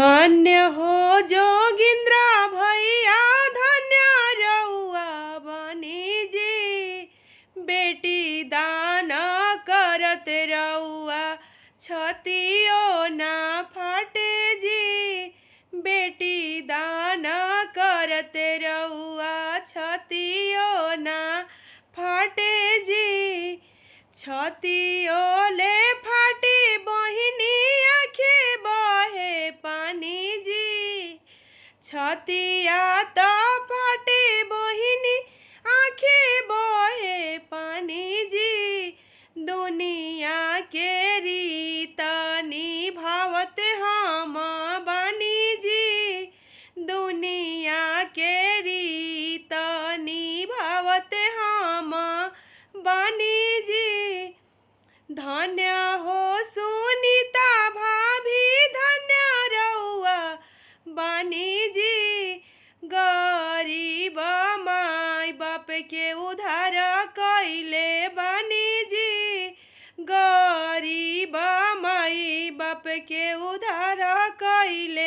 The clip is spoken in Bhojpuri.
धन्य हो जोगिंद्रा भैया, धन्य रउआ बनी जी। बेटी दान करत रउआ, छतियो ना फाटे जी। बेटी दान करत रउआ, छतियो ना फाटे जी। छतियो ले फाटी बहिनी, आखे बहे पानी जी। छतिया तो फाटे बहिनी, आखे बहे पानी जी। दुनिया के रीत निभावत हम बानी जी। दुनिया के रीत निभावत हम बानी जी। धन्य हो सुनीता भाभी, धन्य रउआ बानी जी। गरीब माई बाप के उधार कइले बानी जी। गरीब माई बाप के उधार कइले